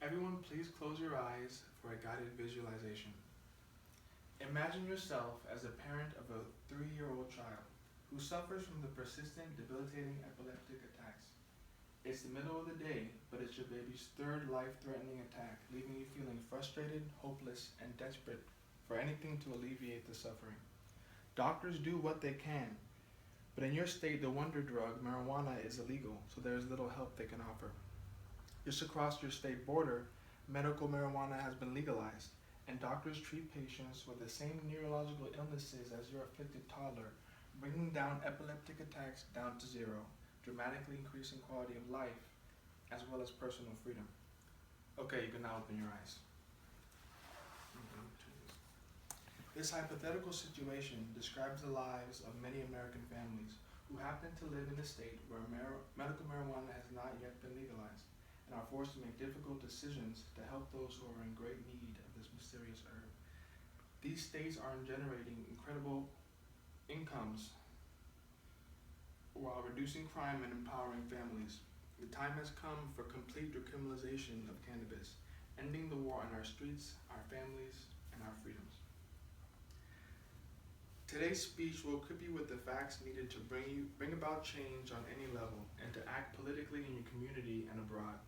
Everyone, please close your eyes for a guided visualization. Imagine yourself as a parent of a 3-year-old child who suffers from the persistent, debilitating epileptic attacks. It's the middle of the day, but it's your baby's third life-threatening attack, leaving you feeling frustrated, hopeless, and desperate for anything to alleviate the suffering. Doctors do what they can, but in your state, the wonder drug, marijuana, is illegal, so there is little help they can offer. Just across your state border, medical marijuana has been legalized, and doctors treat patients with the same neurological illnesses as your afflicted toddler, bringing down epileptic attacks down to zero, dramatically increasing quality of life, as well as personal freedom. Okay, you can now open your eyes. This hypothetical situation describes the lives of many American families who happen to live in a state where medical marijuana has not yet been legalized and are forced to make difficult decisions to help those who are in great need of this mysterious herb. These states are generating incredible incomes while reducing crime and empowering families. The time has come for complete decriminalization of cannabis, ending the war on our streets, our families, and our freedoms. Today's speech will equip you with the facts needed to bring about change on any level and to act politically in your community and abroad.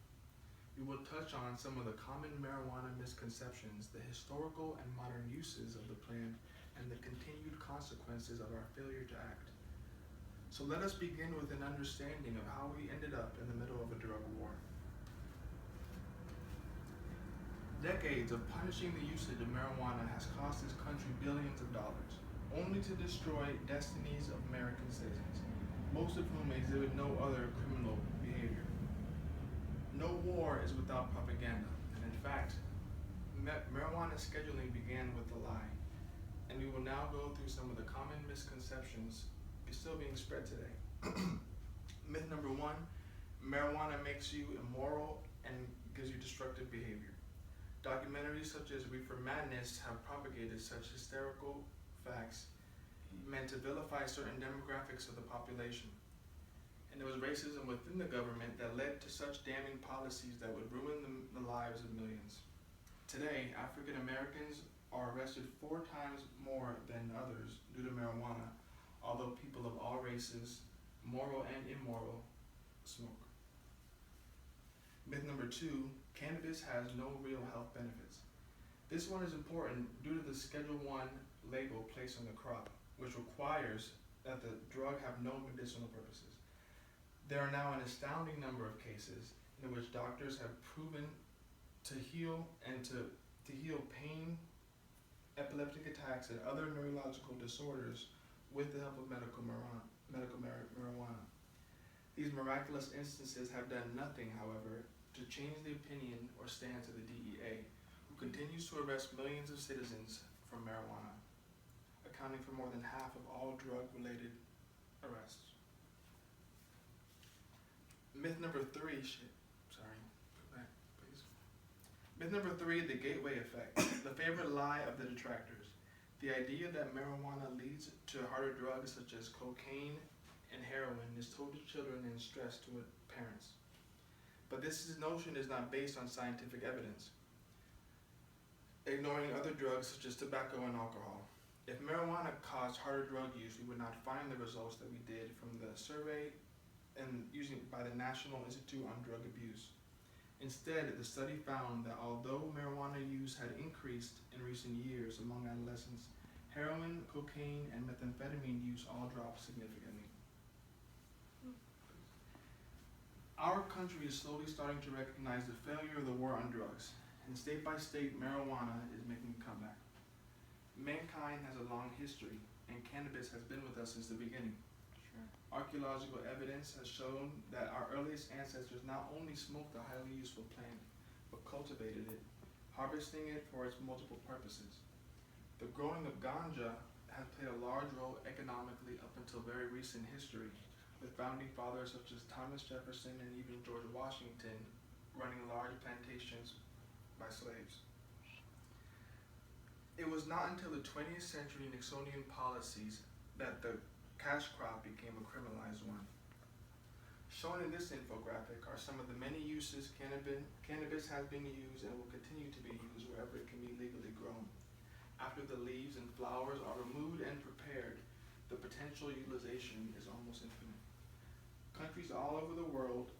We will touch on some of the common marijuana misconceptions, the historical and modern uses of the plant, and the continued consequences of our failure to act. So let us begin with an understanding of how we ended up in the middle of a drug war. Decades of punishing the usage of marijuana has cost this country billions of dollars, only to destroy destinies of American citizens, most of whom exhibit no other criminal behavior. No war is without propaganda, and in fact, marijuana scheduling began with a lie, and we will now go through some of the common misconceptions still being spread today. Myth number 1, marijuana makes you immoral and gives you destructive behavior. Documentaries such as Reefer Madness have propagated such hysterical facts meant to vilify certain demographics of the population. And there was racism within the government that led to such damning policies that would ruin the lives of millions. Today, African Americans are arrested 4 times more than others due to marijuana, although people of all races, moral and immoral, smoke. Myth number 2, cannabis has no real health benefits. This one is important due to the Schedule 1 label placed on the crop, which requires that the drug have no medicinal purposes. There are now an astounding number of cases in which doctors have proven to heal pain, epileptic attacks, and other neurological disorders with the help of medical marijuana. These miraculous instances have done nothing, however, to change the opinion or stance of the DEA, who continues to arrest millions of citizens for marijuana, accounting for more than half of all drug-related arrests. Myth number 3, Myth number 3, the gateway effect, the favorite lie of the detractors. The idea that marijuana leads to harder drugs such as cocaine and heroin is told to children and stressed to parents. But this notion is not based on scientific evidence, ignoring other drugs such as tobacco and alcohol. If marijuana caused harder drug use, we would not find the results that we did from the survey and using by the National Institute on Drug Abuse. Instead, the study found that although marijuana use had increased in recent years among adolescents, heroin, cocaine, and methamphetamine use all dropped significantly. Our country is slowly starting to recognize the failure of the war on drugs, and state by state, marijuana is making a comeback. Mankind has a long history, and cannabis has been with us since the beginning. Archaeological evidence has shown that our earliest ancestors not only smoked a highly useful plant, but cultivated it, harvesting it for its multiple purposes. The growing of ganja has played a large role economically up until very recent history, with founding fathers such as Thomas Jefferson and even George Washington running large plantations by slaves. It was not until the 20th century Nixonian policies that the cash crop became a criminalized one. Shown in this infographic are some of the many uses cannabis has been used and will continue to be used wherever it can be legally grown. After the leaves and flowers are removed and prepared, the potential utilization is almost infinite. Countries all over the world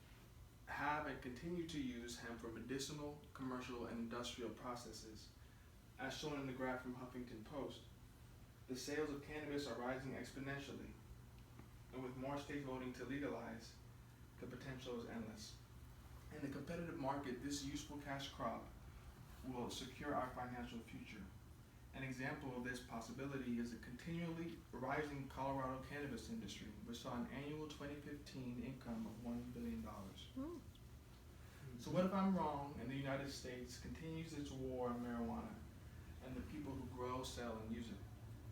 have and continue to use hemp for medicinal, commercial, and industrial processes. As shown in the graph from Huffington Post, the sales of cannabis are rising exponentially, and with more states voting to legalize, the potential is endless. In the competitive market, this useful cash crop will secure our financial future. An example of this possibility is the continually rising Colorado cannabis industry, which saw an annual 2015 income of $1 billion. So what if I'm wrong and the United States continues its war on marijuana and the people who grow, sell, and use it?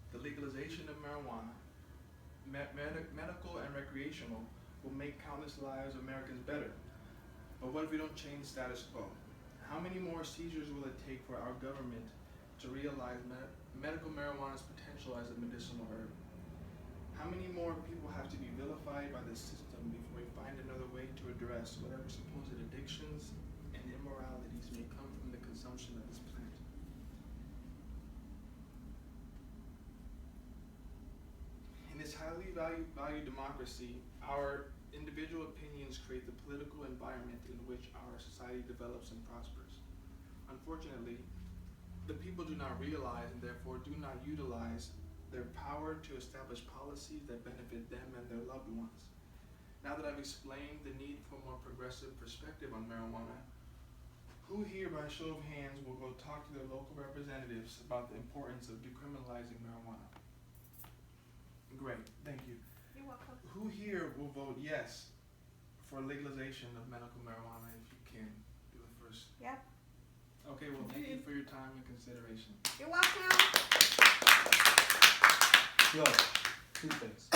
The legalization of marijuana, medical and recreational, will make countless lives of Americans better. But what if we don't change the status quo? How many more seizures will it take for our government to realize medical marijuana's potential as a medicinal herb? How many more people have to be vilified by the system before we find another way to address whatever supposed addictions and immoralities may come from the consumption of this plant? In this highly valued democracy, our individual opinions create the political environment in which our society develops and prospers. Unfortunately, the people do not realize and therefore do not utilize their power to establish policies that benefit them and their loved ones. Now that I've explained the need for a more progressive perspective on marijuana, who here by show of hands will go talk to their local representatives about the importance of decriminalizing marijuana? Great, thank you. You're welcome. Who here will vote yes for legalization of medical marijuana if you can do it first? Yep. Okay, well, thank you for your time and consideration. You're welcome. Yo, two things.